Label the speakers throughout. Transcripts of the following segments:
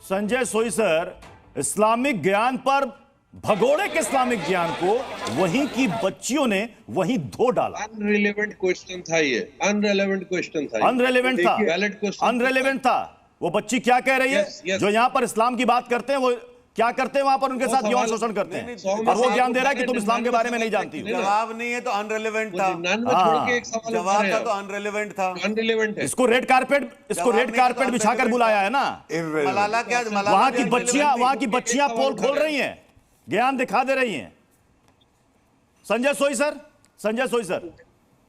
Speaker 1: संजय सोई sir, Islamic ज्ञान पर भगोड़े के इस्लामिक ज्ञान को वहीं की बच्चियों ने वहीं धो डाला।
Speaker 2: अनरिलेवेंट क्वेश्चन था ये, अनरिलेवेंट क्वेश्चन था,
Speaker 1: अनरिलेवेंट था,
Speaker 2: वैलिड क्वेश्चन,
Speaker 1: अनरिलेवेंट था। वो बच्ची क्या कह रही है? जो यहां पर इस्लाम की बात करते हैं वो क्या करते हैं वहां पर? उनके साथ यौन शोषण करते हैं और वो ज्ञान दे रहा है कि तुम इस्लाम के बारे में नहीं जानती हो।
Speaker 3: जवाब नहीं है तो अनरिलेवेंट था। जवाब था तो अनरिलेवेंट था,
Speaker 2: अनरिलेवेंट है।
Speaker 1: इसको रेड कारपेट बिछाकर बुलाया है ना।
Speaker 3: मलाला क्या,
Speaker 1: वहां की बच्चियां पोल खोल रही हैं, ज्ञान दिखा दे रही हैं। संजय सोई सर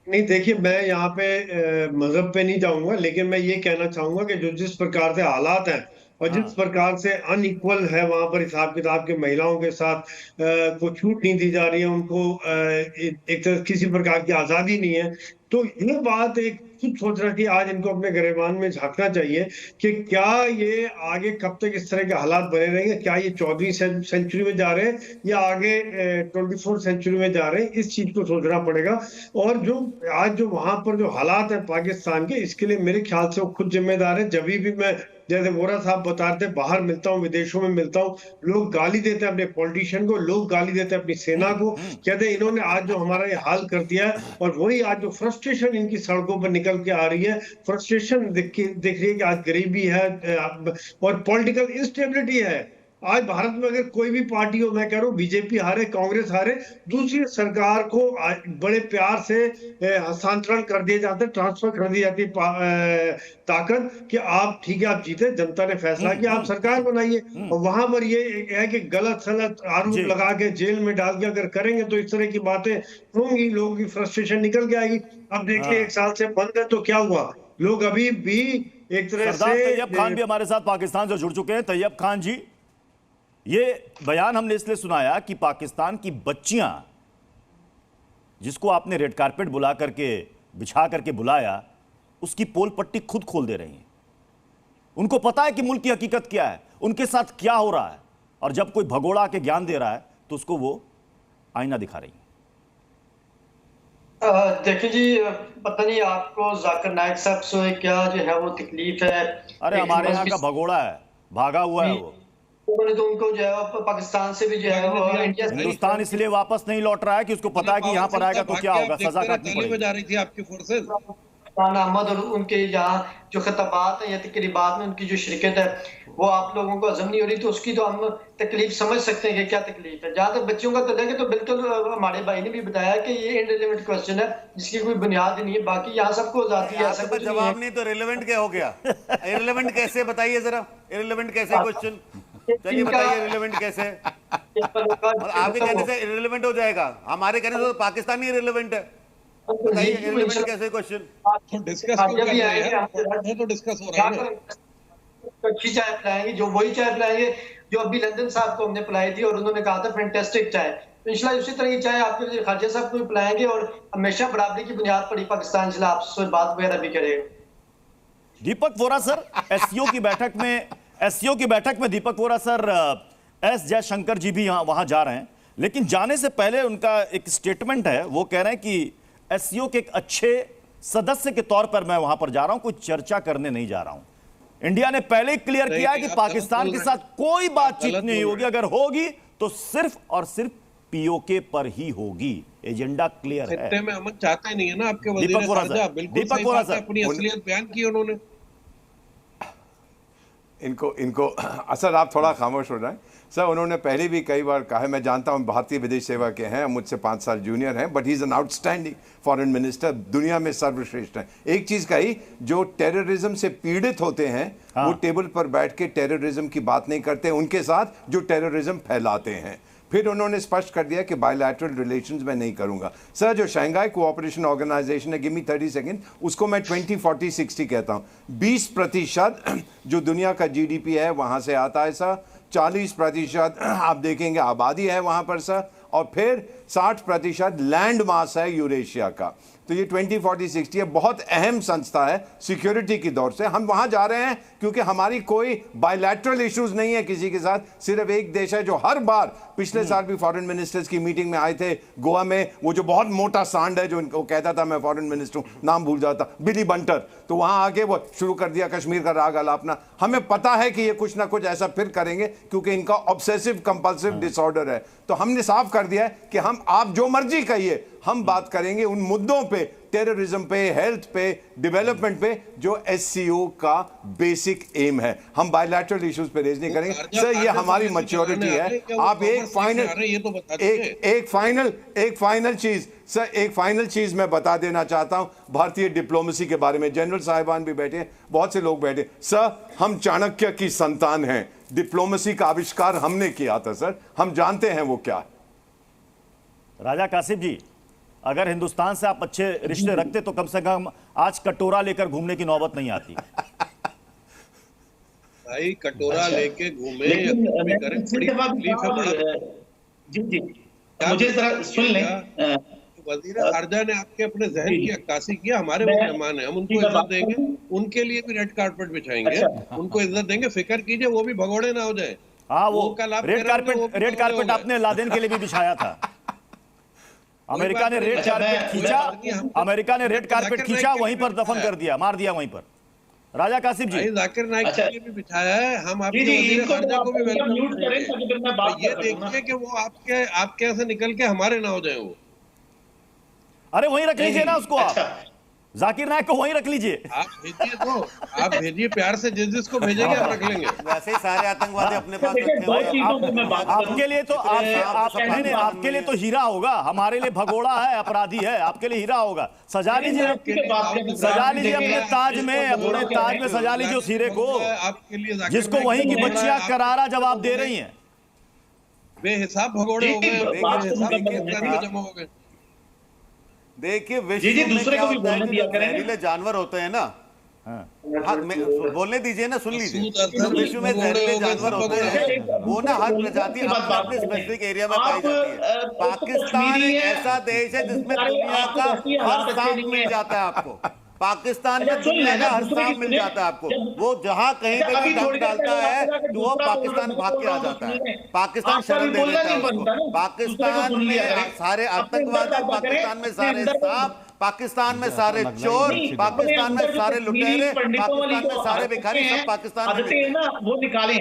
Speaker 4: नहीं, देखिए, मैं यहाँ पे मजहब पे नहीं जाऊंगा, लेकिन मैं ये कहना चाहूंगा कि जो जिस प्रकार से हालात हैं और जिस प्रकार से अनइक्वल है वहां पर हिसाब किताब के महिलाओं के साथ को छूट नहीं दी जा रही है, उनको एक तरह किसी प्रकार की आजादी नहीं है, तो ये बात एक खुद सोच रहा कि आज इनको अपने गिरेबान में झांकना चाहिए कि क्या ये आगे कब तक इस तरह के हालात बने रहेंगे। क्या ये 14वीं सेंचुरी में जा रहे हैं या आगे 24th सेंचुरी में जा रहे हैं, इस चीज को सोचना पड़ेगा। और जो आज जो वहां पर जो हालात है पाकिस्तान के, इसके लिए मेरे ख्याल से वो खुद जिम्मेदार है। जब भी मैं, जैसे वोरा साहब बता रहे थे, बाहर मिलता हूँ, विदेशों में मिलता हूँ, लोग गाली देते हैं अपने पॉलिटिशियन को, लोग गाली देते हैं अपनी सेना को, कहते हैं इन्होंने आज जो हमारा ये हाल कर दिया है। और वही आज जो फ्रस्ट्रेशन इनकी सड़कों पर निकल के आ रही है, फ्रस्ट्रेशन दिख रही है कि आज गरीबी है और पॉलिटिकल इंस्टेबिलिटी है। आज भारत में अगर कोई भी पार्टी हो, मैं कह रहा हूँ बीजेपी हारे, कांग्रेस हारे, दूसरी सरकार को बड़े प्यार से हस्तांतरण कर दिए जाते, ट्रांसफर कर दी जाती ताकत कि आप ठीक है, आप जीते, जनता ने फैसला किया, आप सरकार बनाइए। और वहां पर ये है कि गलत सलत आरोप लगा के जेल में डाल के अगर करेंगे तो इस तरह की बातें होंगी, लोगों की फ्रस्ट्रेशन निकल के आएगी। अब देखिए 1 साल से बंद है तो क्या हुआ, लोग अभी भी एक तरह से।
Speaker 1: तैयब खान भी हमारे साथ पाकिस्तान से जुड़ चुके हैं। तैयब खान जी, ये बयान हमने इसलिए सुनाया कि पाकिस्तान की बच्चियां, जिसको आपने रेड कारपेट बिछा करके बुलाया, उसकी पोल पट्टी खुद खोल दे रही हैं। उनको पता है कि मुल्क की हकीकत क्या है, उनके साथ क्या हो रहा है, और जब कोई भगोड़ा के ज्ञान दे रहा है तो उसको वो आईना दिखा रही है।
Speaker 5: देखिए जी, पता नहीं आपको जाकिर नाइक साहब से क्या जो है वो तकलीफ है।
Speaker 1: अरे हमारे यहाँ का भगोड़ा है, भागा हुआ है वो।
Speaker 5: तो उनको जो है पाकिस्तान से भी जो है वो
Speaker 1: हिंदुस्तान इसलिए वापस नहीं लौट रहा है कि उसको पता है कि यहाँ पर आएगा तो क्या होगा, सजा काटनी पड़ेगी।
Speaker 2: जा रही थी आपकी फोर्सेस
Speaker 5: अहमद और उनके यहाँ जो खिताबात है या तकरीबात में उनकी जो शिरकत है वो आप लोगों को हजम नहीं हो रही, तो उसकी तो हम तकलीफ समझ सकते हैं कि क्या तकलीफ है। जहां तक बच्चों का तल्लुक है तो बिल्कुल हमारे भाई ने भी बताया कि ये इनरिलेवेंट क्वेश्चन है जिसकी कोई बुनियाद नहीं है। बाकी यहाँ सबको आजादी है, ऐसा कुछ
Speaker 3: जवाब नहीं तो रिलेवेंट क्या हो गया? इररिलेवेंट कैसे, बताइए जरा, इररिलेवेंट कैसे क्वेश्चन? चलिए बताइए रिलेवेंट कैसे? और आपके कहने से इररिलेवेंट हो जाएगा, हमारे कहने से तो पाकिस्तान ही रिलेवेंट है। बताइए इररिलेवेंट कैसे क्वेश्चन?
Speaker 2: डिस्कस क्यों कर रहे हैं? वो तो डिस्कस हो रहा है।
Speaker 5: अच्छी चाय पिलाएंगे, जो वही चाय पिलाएंगे जो अभी लंदन साहब को हमने पिलाई थी और उन्होंने कहा था फैंटास्टिक चाय। तो इंशाल्लाह उसी तरह की चाय आपके लिए खारजा साहब को भी पिलाएंगे और हमेशा बराबरी की बुनियाद पर ही पाकिस्तान से आपसे बात वगैरह भी करेगा।
Speaker 1: दीपक वोरा सर, एससीओ की बैठक में दीपक वोरा सर, एस जयशंकर जी भी वहां जा रहे हैं, लेकिन जाने से पहले उनका एक स्टेटमेंट है। वो कह रहे हैं कि एससीओ के एक अच्छे सदस्य के तौर पर मैं वहां पर जा रहा हूं, कोई चर्चा करने नहीं जा रहा हूं। इंडिया ने पहले ही क्लियर किया कि पाकिस्तान के साथ कोई बातचीत नहीं होगी, अगर होगी तो सिर्फ और सिर्फ पीओके पर ही होगी। एजेंडा क्लियर है।
Speaker 2: में अमन चाहते नहीं है ना आपके वजीर खारजा, बिल्कुल
Speaker 1: दीपक वोरा सर
Speaker 2: अपनी असलियत बयान की उन्होंने।
Speaker 6: इनको सर आप थोड़ा खामोश हो जाएं सर। उन्होंने पहले भी कई बार कहा है, मैं जानता हूं भारतीय विदेश सेवा के हैं, मुझसे 5 साल जूनियर हैं, but he is an outstanding foreign minister, दुनिया में सर्वश्रेष्ठ हैं। एक चीज़ कही, जो टेररिज्म से पीड़ित होते हैं वो टेबल पर बैठ के टेररिज्म की बात नहीं करते उनके साथ जो टेररिज्म फैलाते हैं। फिर उन्होंने स्पष्ट कर दिया कि बायलैटरल रिलेशंस मैं नहीं करूंगा। सर जो शंघाई कोऑपरेशन ऑर्गेनाइजेशन है, गिव मी 30 सेकेंड, उसको मैं 20, 40, 60 कहता हूँ। 20% जो दुनिया का जीडीपी है वहाँ से आता है सर, 40% आप देखेंगे आबादी है वहाँ पर सर, और फिर 60% लैंड मास है यूरेशिया का। तो ये 2040-60 है, बहुत अहम संस्था है सिक्योरिटी की दौर से। हम वहां जा रहे हैं क्योंकि हमारी कोई बायलैटरल इश्यूज नहीं है किसी के साथ, सिर्फ एक देश है जो हर बार, पिछले साल भी फॉरेन मिनिस्टर्स की मीटिंग में आए थे गोवा में, वो जो बहुत मोटा सांड है जो इनको कहता था मैं फॉरेन मिनिस्टर हूं, नाम भूल जाता, बिली बंटर, तो वहां आके वो शुरू कर दिया कश्मीर का राग अलापना। हमें पता है कि ये कुछ ना कुछ ऐसा फिर करेंगे क्योंकि इनका ऑब्सेसिव कंपल्सिव डिसऑर्डर है। तो हमने साफ कर दिया है कि हम, आप जो मर्जी कहिए, हम बात करेंगे उन मुद्दों पे, टेररिज्म पे, हेल्थ पे, डेवलपमेंट पे, जो एससीओ का बेसिक एम है। हम बायलैटरल इश्यूज पे रेज नहीं करेंगे सर, ये हमारी मैच्योरिटी है। आप एक फाइनल चीज सर, एक फाइनल चीज मैं बता देना चाहता हूं भारतीय डिप्लोमेसी के बारे में। जनरल साहिबान भी बैठे, बहुत से लोग बैठे। सर, हम चाणक्य की संतान हैं, डिप्लोमेसी का आविष्कार हमने किया था सर, हम जानते हैं वो क्या है।
Speaker 1: राजा कासिम जी, अगर हिंदुस्तान से आप अच्छे रिश्ते रखते तो कम से कम आज कटोरा लेकर घूमने की नौबत नहीं आती।
Speaker 2: भाई कटोरा लेके घूमे या कुछ भी करें, बड़ी तकलीफ है, बड़ा।
Speaker 7: जी जी, मुझे जरा सुन लें।
Speaker 2: वजीर खारजा ने आपके अपने जहन की अक्कासी किया, हमारे वो मेहमान है, हम उनको इज्जत देंगे, उनके लिए भी रेड कारपेट बिछाएंगे, उनको इज्जत देंगे, फिक्र कीजिए वो भी भगोड़े ना हो जाए।
Speaker 1: हाँ, वो
Speaker 2: कल आप
Speaker 1: रेड कारपेट आपने लादेन के लिए भी बिछाया था। अमेरिका ने रेड कारपेट खींचा, अमेरिका ने रेड कारपेट खींचा, वहीं पर दफन कर दिया, मार दिया वहीं पर। राजा कासिम जी,
Speaker 2: जाकिर नाइक के लिए भी बिछाया है, हम आपके वजीर खारजा को भी वेलकम करेंगे। ये देखिए कि वो आपके यहाँ से निकल के हमारे ना हो जाए वो।
Speaker 1: अरे वहीं रख लीजिए ना उसको, आप जाकिर नायक को वहीं रख लीजिए।
Speaker 2: आप भेजिए, तो आप भेजिए प्यार से, जिसको भेजेंगे हम रख लेंगे।
Speaker 3: वैसे ही सारे आतंकवादी अपने पास रखे हुए हैं।
Speaker 1: आपके लिए तो आपके लिए तो हीरा होगा, हमारे लिए भगोड़ा है, अपराधी है, आपके लिए हीरा होगा। सजा लीजिए अपने ताज में सजा लीजिए उस हीरे को,
Speaker 2: आपके लिए
Speaker 1: जिसको वहीं की बच्चियां करारा जवाब दे रही हैं।
Speaker 2: बेहिसाब भगोड़े हो गए, जमा हो गए।
Speaker 3: देखिए, विश्व में क्या होता है कि जो जहरीले जानवर होते हैं ना, हाँ, बोलने दीजिए ना, सुन लीजिए। विश्व में जहरीले जानवर होते हैं, वो ना हर प्रजाति अपने स्पेसिफिक एरिया में पाई जाती है। पाकिस्तान एक ऐसा देश है जिसमें दुनिया का हर सांप मिल जाता है आपको। पाकिस्तान में दुनिया का हर सांप मिल जाता है आपको। वो जहां कहीं पे भी दम डालता है तो वो पाकिस्तान भाग के आ जाता है, पाकिस्तान शरण दे देता है उसको। पाकिस्तान में सारे आतंकवादी, पाकिस्तान में सारे सांप, पाकिस्तान में सारे चोर, पाकिस्तान में सारे लुटेरे, पाकिस्तान में सारे भिखारी, सब पाकिस्तान में
Speaker 7: वो निकालें।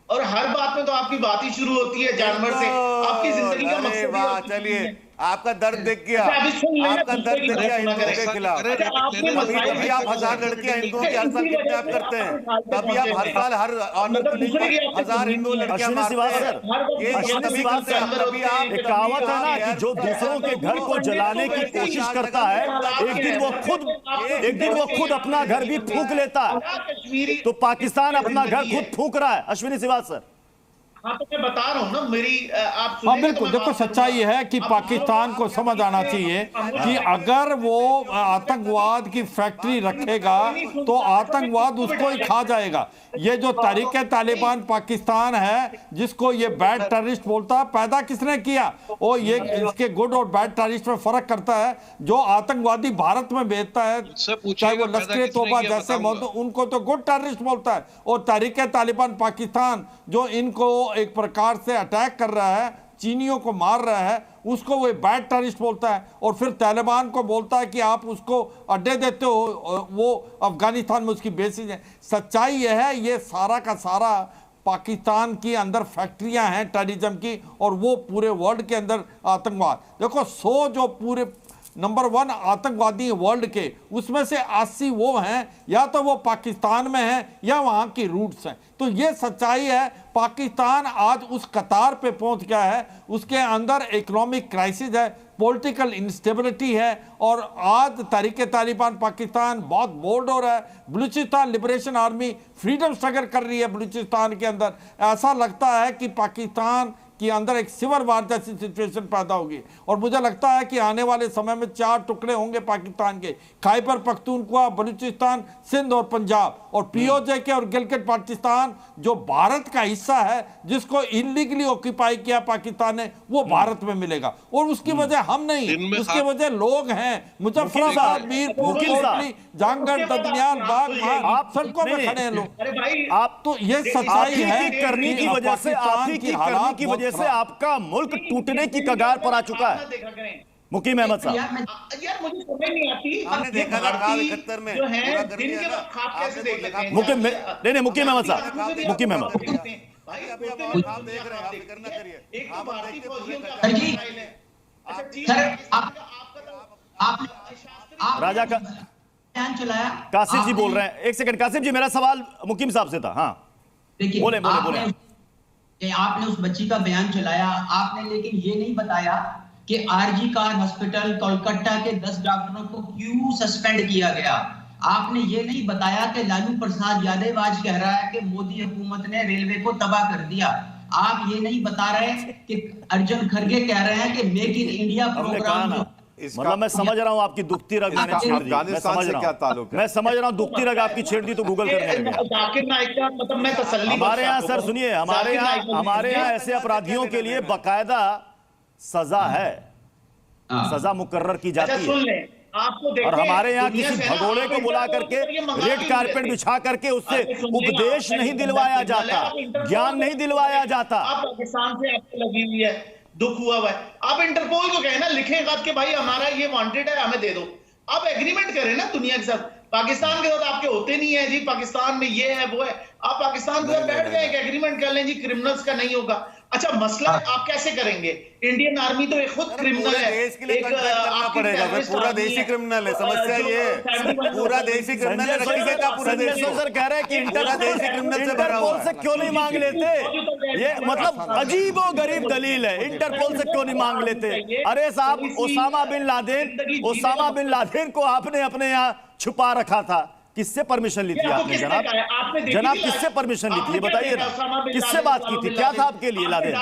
Speaker 7: और हर बात में तो आपकी बात ही शुरू होती है जानवर से। आपकी जिंदगी का मकसद,
Speaker 3: चलिए, आपका दर्द दिख गया, आपका दर्द दिख गया हिंदुओं के खिलाफ। तभी आप 1000 लड़कियां हिंदुओं की हर साल किडनैप करते हैं, तभी आप हर साल हर ऑनर किलिंग पर 1000 हिंदू लड़कियां मारते हैं। ये तभी करते हैं, तभी आप।
Speaker 1: एक कहावत है ना कि जो दूसरों के घर को जलाने की कोशिश करता है, एक दिन वो खुद अपना घर भी फूंक लेता है। तो पाकिस्तान अपना घर खुद फूंक रहा है। अश्विनी सिवाल सर,
Speaker 7: हाँ, तो मैं बता रहा हूँ ना, मेरी आप
Speaker 8: हाँ बिल्कुल, देखो सच्चाई है कि पाकिस्तान को समझ आना चाहिए कि अगर वो आतंकवाद की फैक्ट्री रखेगा तो आतंकवाद उसको ही खा जाएगा। ये जो तहरीक तालिबान पाकिस्तान है, जिसको ये बैड टेररिस्ट बोलता है, पैदा किसने किया? और ये इसके गुड और बैड टेररिस्ट में फर्क करता है। जो आतंकवादी भारत में भेजता है, चाहे वो लश्कर तोबा जैसे, उनको तो गुड टेररिस्ट बोलता है। और तहरीक तालिबान पाकिस्तान जो इनको एक प्रकार से अटैक कर रहा है, चीनियों को मार रहा है, उसको वो बैड टेररिस्ट बोलता है। और फिर तालिबान को बोलता है कि आप उसको अड्डे देते हो, वो अफगानिस्तान में उसकी बेसिस है। सच्चाई यह है, ये सारा का सारा पाकिस्तान की अंदर फैक्ट्रियां हैं टेररिज्म की, और वो पूरे वर्ल्ड के अंदर आतंकवाद। देखो 100 जो पूरे नंबर 1 आतंकवादी वर्ल्ड के, उसमें से 80 वो हैं, या तो वो पाकिस्तान में हैं या वहाँ की रूट्स हैं। तो ये सच्चाई है। पाकिस्तान आज उस कतार पे पहुंच गया है, उसके अंदर इकोनॉमिक क्राइसिस है, पॉलिटिकल इंस्टेबिलिटी है। और आज तहरीक तालिबान पाकिस्तान बहुत बोल्ड हो रहा है। Balochistan liberation army freedom struggle कर रही है बलूचिस्तान के अंदर। ऐसा लगता है कि पाकिस्तान कि अंदर एक सिविल वार जैसी सिचुएशन पैदा होगी। और मुझे लगता है कि आने वाले समय में 4 टुकड़े होंगे पाकिस्तान के, खैबर पख्तूनख्वा, बलूचिस्तान, सिंध और पंजाब। और पीओजे के और गिलगित बाल्टिस्तान जो भारत का हिस्सा है, जिसको इलीगली ऑक्यूपाई किया पाकिस्तान ने, वो भारत में मिलेगा। और उसकी वजह हम नहीं, उसकी वजह लोग हैं। मुजफ्फराबाद, मीरपुर, कोटली, जहांगीर, ददनियाल, बाग, सड़कों में खड़े हैं लोग। आप तो ये सच्चाई है
Speaker 1: करने की वजह से, आप ही की करने की वजह से आपका मुल्क टूटने की कगार पर आ चुका है। मुकीम अहमद साहब,
Speaker 7: यार मुझे समझ नहीं आती,
Speaker 3: हमने देखा था ख्वाब 71 में
Speaker 7: जो है
Speaker 3: पूरा कर
Speaker 7: दिन
Speaker 3: दिया
Speaker 7: के
Speaker 3: ना।
Speaker 7: वक्त ख्वाब कैसे देख लेते हैं?
Speaker 1: मुकीम नहीं, मुकीम अहमद साहब, मुकीम अहमद,
Speaker 7: भाई
Speaker 3: अभी आप ख्वाब देख रहे हैं, आप फिक्र ना करिए।
Speaker 7: एक तो भारतीय फौजियों का
Speaker 9: सर जी,
Speaker 7: अच्छा जी,
Speaker 9: आप
Speaker 1: राजा का
Speaker 9: बयान चलाया,
Speaker 1: कासिफ जी
Speaker 9: आपने-
Speaker 1: बोल रहे हैं। एक सेकंड कासिफ जी, मेरा सवाल मुकीम साहब से था। हाँ
Speaker 9: देखिए,
Speaker 1: बोले बोले बोले।
Speaker 9: आपने उस बच्ची का बयान चलाया, आपने लेकिन ये नहीं बताया कि आरजी कार हॉस्पिटल कोलकाता के 10 डॉक्टरों को क्यों सस्पेंड किया गया। आपने ये नहीं बताया कि लालू प्रसाद यादव आज कह रहा है कि मोदी हुकूमत ने रेलवे को तबाह कर दिया। आप ये नहीं बता रहे कि अर्जुन खड़गे कह रहे हैं कि मेक इन इंडिया
Speaker 1: हमने कहा
Speaker 9: प्रोग्राम
Speaker 1: ना,
Speaker 9: जो
Speaker 1: मतलब मैं समझ रहा हूँ आपकी दुखती रग मैंने छेड़ दी। मैं
Speaker 6: अफगानिस्तान
Speaker 1: समझ
Speaker 6: से
Speaker 1: रहा
Speaker 6: क्या
Speaker 1: हूँ,
Speaker 6: ताल्लुक है?
Speaker 1: मैं समझ रहा हूँ दुखती रग आपकी छेड़ दी तो गूगल करने लगे।
Speaker 7: जाकिर नाइक का मतलब मैं तसल्ली
Speaker 1: हमारे यहाँ
Speaker 7: बख्श
Speaker 1: सर
Speaker 7: आपको
Speaker 1: सुनिए,
Speaker 7: जाकिर
Speaker 1: हमारे
Speaker 7: नाइक
Speaker 1: यहाँ ऐसे अपराधियों के लिए बाकायदा सजा है, सजा मुकर्रर की
Speaker 7: अच्छा
Speaker 1: जाती
Speaker 7: सुन
Speaker 1: है।
Speaker 7: लें, आपको देखते
Speaker 1: और हमारे यहाँ
Speaker 7: दुनिया
Speaker 1: किसी
Speaker 7: से ना
Speaker 1: भगोड़े
Speaker 7: आप
Speaker 1: को बुला
Speaker 7: इंटरपोल
Speaker 1: करके
Speaker 7: पर ये मंगा
Speaker 1: रेड
Speaker 7: नहीं
Speaker 1: कारपेट
Speaker 7: लेते।
Speaker 1: बिछा करके उससे
Speaker 7: अरे सुनिए,
Speaker 1: उपदेश
Speaker 7: आप
Speaker 1: नहीं
Speaker 7: एक
Speaker 1: दिलवाया
Speaker 7: इंटरपोल
Speaker 1: जाता,
Speaker 7: आप इंटरपोल
Speaker 1: ज्ञान नहीं दिलवाया जाता।
Speaker 7: आप पाकिस्तान से आपको लगी हुई है, दुख हुआ हुआ है, आप इंटरपोल को कहे ना, लिखेगा कि भाई हमारा ये वांटेड है, हमें दे दो। आप एग्रीमेंट करें ना दुनिया के साथ। पाकिस्तान के साथ आपके होते नहीं है जी, पाकिस्तान में ये है वो है, आप पाकिस्तान के साथ बैठ जाए, एक एग्रीमेंट कर लें जी, क्रिमिनल्स का नहीं होगा। अच्छा मसला आप कैसे करेंगे? इंडियन आर्मी तो एक खुद क्रिमिनल
Speaker 3: पूरे
Speaker 7: है,
Speaker 3: देश के लिए
Speaker 7: एक
Speaker 3: कॉन्ट्रैक्ट करना
Speaker 7: आपकी
Speaker 3: पड़ेगा, फिर
Speaker 7: terrorist
Speaker 3: पूरा
Speaker 7: army
Speaker 3: देश ही
Speaker 7: है।
Speaker 3: क्रिमिनल है। समस्या ये है, पूरा देश ही क्रिमिनल है, रखिए क्या पूरा देश
Speaker 1: संजय सर कह रहे हैं कि
Speaker 3: पूरा देश ही क्रिमिनल से भरा हुआ
Speaker 1: इंटरपोल से
Speaker 3: है।
Speaker 1: क्यों नहीं मांग लेते? ये मतलब अजीब और गरीब दलील है, इंटरपोल से क्यों नहीं मांग लेते? अरे साहब, ओसामा बिन लादेन को आपने अपने यहाँ छुपा रखा था, किससे परमिशन ली थी आपने जनाब? जनाब किससे परमिशन ली थी ये बताइए ना, किससे बात की थी, क्या था आपके लिए लादेन?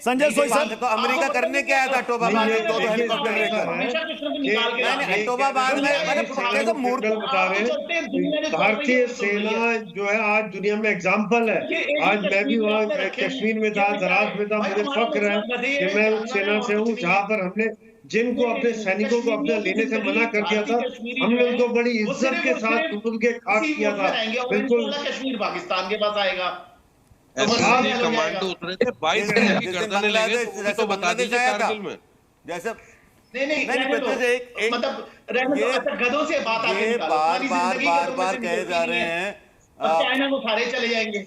Speaker 1: संजय सोई सर,
Speaker 3: तो अमेरिका करने क्या आया था अक्टोबाबाद में 2 हेलीकॉप्टर लेकर? अक्टोबाबाद में मैंने कैसे मूर्ख
Speaker 4: बता रहे हैं, भारतीय सेना जो है आज दुनिया में एग्जाम्पल है। आज मैं भी वहाँ कश्मीर में था, द्रास में था, मुझे फख्र है कि मैं उस सेना से हूँ जहाँ पर हमने जिनको अपने सैनिकों को अपने लेने से मना कर दिया था, हमने उनको बड़ी इज्जत के साथ दुबुल के खाक किया था। बिल्कुल
Speaker 7: कश्मीर पाकिस्तान के पास आएगा।
Speaker 2: ऐसे कमांडो उतरे थे 22 घंटे की गर्दनें ले गए, वो भी तो बता दीजिए कारगिल में।
Speaker 3: जैसे
Speaker 7: नहीं
Speaker 3: रहने दो। एक
Speaker 7: मतलब रहने दो, अच्छा गधों से बात आगे
Speaker 3: ये
Speaker 7: निकालो। हमारी जिंदगी
Speaker 3: बार
Speaker 7: गधों में से
Speaker 3: कहे
Speaker 7: निकलती
Speaker 3: जा
Speaker 7: नहीं
Speaker 3: रहे
Speaker 7: है।
Speaker 3: हैं
Speaker 7: अब चाइना को सारे चले जाएंगे,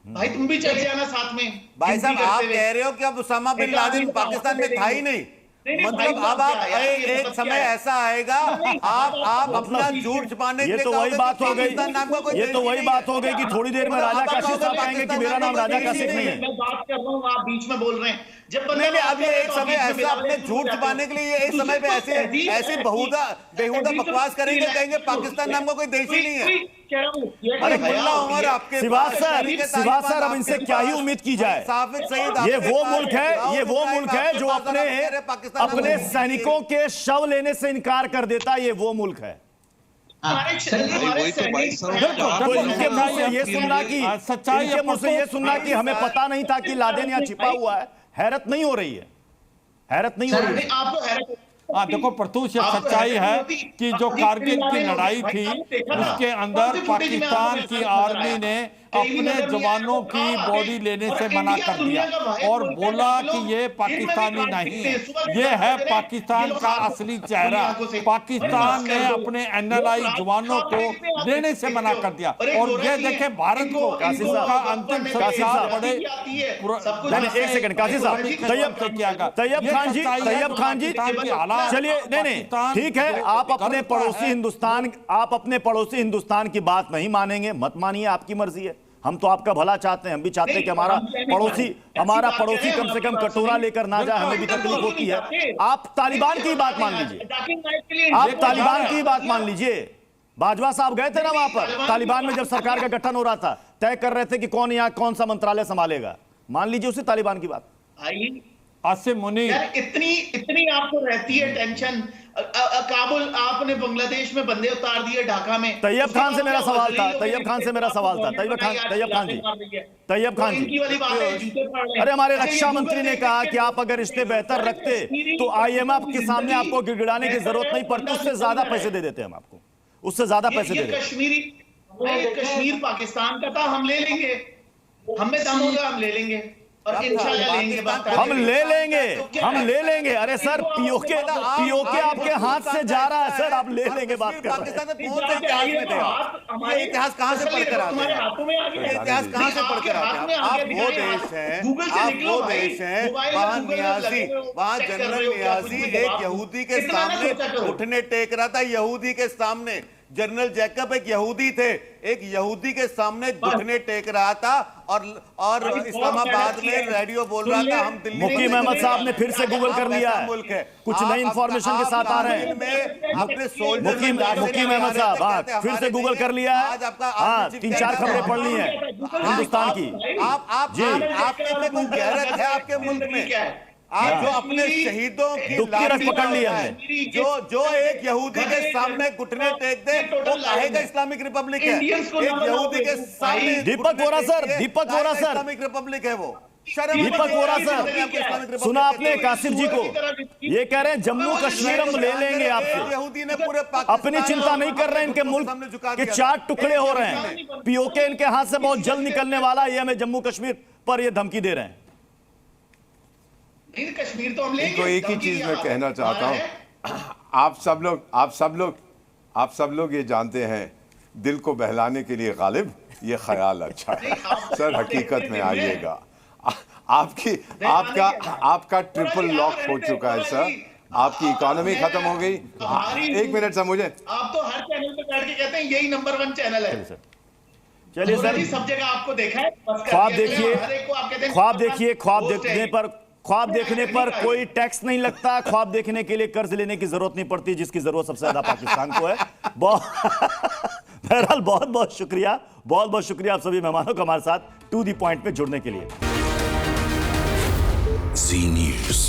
Speaker 7: भाई तुम भी चले जाना साथ में।
Speaker 3: भाई साहब,
Speaker 7: गिनती
Speaker 3: आप
Speaker 7: करते हुए।
Speaker 3: कह रहे हो कि अब उसामा बिन लादेन पाकिस्तान में था ही नहीं, मतलब अब आप एक समय ऐसा आएगा आप अपना झूठ छुपाने के
Speaker 1: ये
Speaker 3: लिए
Speaker 1: तो वही
Speaker 3: कहोगे
Speaker 1: बात
Speaker 3: कि
Speaker 1: हो
Speaker 3: पाकिस्तान नाम का कोई
Speaker 1: गई, ये
Speaker 3: देश
Speaker 1: तो
Speaker 3: ही
Speaker 1: वही
Speaker 3: नहीं
Speaker 1: बात
Speaker 3: है।
Speaker 1: हो गई कि थोड़ी देर में
Speaker 3: मतलब
Speaker 1: राजा
Speaker 3: आप
Speaker 1: काशिफ
Speaker 3: कहोगे
Speaker 1: साहब कहेंगे कि
Speaker 3: पाकिस्तान
Speaker 1: मेरा नाम
Speaker 3: नाम का
Speaker 1: राजा
Speaker 3: कोई देश ही
Speaker 1: काशिफ नहीं है।
Speaker 7: मैं बात कर रहा हूँ, आप बीच में बोल रहे हैं। जब बंदा
Speaker 3: नहीं अब ये
Speaker 7: बात
Speaker 3: एक
Speaker 7: करता है,
Speaker 3: समय
Speaker 7: बीच में
Speaker 3: ऐसा अपने
Speaker 7: मिलावट
Speaker 3: झूठ
Speaker 7: शुरू
Speaker 3: छुपाने के लिए ये एक समय पे ऐसे बेहुदा बकवास करेंगे, कहेंगे पाकिस्तान नाम का कोई देश ही नहीं है। अरे मुल्ला उमर आपके
Speaker 1: सिवाज सर अब इनसे क्या ही उम्मीद की जाए? ये वो मुल्क है जो अपने सैनिकों के शव लेने से इनकार कर देता है, ये वो मुल्क है।
Speaker 2: वही तो भाई साहब,
Speaker 1: तो इनके मुंह से ये सुनना कि
Speaker 8: सच्चाई
Speaker 1: इनके मुंह से ये सुनना कि हमें पता नहीं था कि लादेन यहाँ छिपा हुआ है, हैरत नहीं हो रही है, हैरत नहीं हो रही है।
Speaker 7: आपको हैरत
Speaker 8: हाँ देखो प्रतुष, ये सच्चाई है कि जो कारगिल की लड़ाई थी उसके अंदर पाकिस्तान की आर्मी ने अपने जवानों की बॉडी लेने से मना कर दिया और बोला कि ये पाकिस्तानी नहीं है, ये है पाकिस्तान का असली चेहरा। पाकिस्तान ने अपने एनएलआई जवानों को लेने से मना कर दिया और ये देखे भारत को उनका अंतिम संस्कार बड़े
Speaker 1: एक सेकंड कासिफ साहब, तैयब खान जी
Speaker 8: की हालात,
Speaker 1: चलिए नहीं ठीक है, आप अपने पड़ोसी हिंदुस्तान की बात नहीं मानेंगे, मत मानिए, आपकी मर्जी है। हम तो आपका भला चाहते हैं, हम भी चाहते हैं कि हमारा पड़ोसी कम से कम कटोरा लेकर ना जाए, हमें भी तकलीफ होती है। आप तालिबान की बात मान लीजिए, आप तालिबान की बात मान लीजिए। बाजवा साहब गए थे ना वहां पर, तालिबान में जब सरकार का गठन हो रहा था, तय कर रहे थे कि कौन सा मंत्रालय संभालेगा। मान लीजिए उसी तालिबान की बात।
Speaker 7: भाई
Speaker 8: आसिम मुनीर,
Speaker 7: यार इतनी आपको रहती है टेंशन। काबुल आपने बांग्लादेश में बंदे उतार दिए, ढाका में।
Speaker 1: तैयब खान से मेरा सवाल था, तैयब खान से मेरा सवाल था, तैयब खान जी, तैयब खान जी। अरे हमारे रक्षा मंत्री ने कहा कि आप अगर रिश्ते बेहतर रखते तो IMF के सामने आपको गिड़गिड़ाने की जरूरत नहीं पड़ती, उससे ज्यादा पैसे दे देते हम आपको, उससे ज्यादा पैसे दे देते।
Speaker 7: कश्मीर पाकिस्तान का था, हम ले लेंगे, हमें दम होगा हम ले लेंगे और इंशाल्लाह लेंगे,
Speaker 1: हम ले लेंगे, हम ले लेंगे। अरे सर पीओके आपके हाथ से जा रहा है सर, आप ले लेंगे बात कर रहे हैं।
Speaker 3: पाकिस्तान में कौन से इतिहास में थे? हमारे इतिहास कहां से पढ़कर आते हैं? इतिहास कहां से पढ़कर आते हैं? आप वो देश हैं, वहां जनरल नियाजी एक यहूदी के सामने घुटने टेक रहा था, यहूदी के सामने। जनरल जैकब एक यहूदी थे, एक यहूदी के सामने घुटने टेक रहा था और इस्लामाबाद में रेडियो बोल रहा था हम दिल्ली।
Speaker 1: मुकीम अहमद साहब ने फिर से गूगल कर लिया है,
Speaker 3: मुल्क है,
Speaker 1: कुछ नई इंफॉर्मेशन के साथ आ रहे हैं। मुकीम अहमद साहब, हाँ फिर से गूगल कर लिया है, हाँ 3-4 खबरें पढ़ ली हैं हिंदुस्तान की।
Speaker 3: आपके कोई गैरत है आपके मुल्क में? आप जो अपने शहीदों की
Speaker 1: रख पकड़ ली हमने,
Speaker 3: जो एक यहूदी के सामने घुटने टेक दे वो कहेगा इस्लामिक रिपब्लिक है। एक यहूदी के सामने
Speaker 1: दीपक वोरा सर, दीपक वोरा सर,
Speaker 3: इस्लामिक रिपब्लिक है वो।
Speaker 1: दीपक वोरा सर, सुना आपने कासिफ जी को, ये कह रहे हैं जम्मू कश्मीर हम ले लेंगे आपसे।
Speaker 3: यहूदी ने पूरे
Speaker 1: अपनी चिंता नहीं कर रहे हैं, इनके मुल्क के 4 टुकड़े हो रहे हैं, पीओके इनके हाथ से बहुत जल्द निकलने वाला है, ये हमें जम्मू कश्मीर पर ये धमकी दे रहे हैं।
Speaker 7: कश्मीर तो हम लेंगे।
Speaker 6: इनको एक ही चीज मैं कहना चाहता हूं, आप सब लोग ये जानते हैं, दिल को बहलाने के लिए गालिब ये ख्याल अच्छा है सर, हकीकत में आइएगा। आपका ट्रिपल लॉक हो चुका है सर, आपकी इकोनॉमी खत्म हो गई। एक मिनट सर, मुझे
Speaker 7: आप तो हर चैनल पे बैठ के कहते हैं यही नंबर 1 चैनल है।
Speaker 1: चलिए सर,
Speaker 7: सब जगह आपको देखा है,
Speaker 1: ख्वाब देखिए, ख्वाब देखने पर कोई टैक्स नहीं लगता, ख्वाब देखने के लिए कर्ज लेने की जरूरत नहीं पड़ती, जिसकी जरूरत सबसे ज्यादा पाकिस्तान को है। बहरहाल बहुत बहुत शुक्रिया आप सभी मेहमानों का हमारे साथ टू दी पॉइंट पे जुड़ने के लिए।
Speaker 10: जी न्यूज़।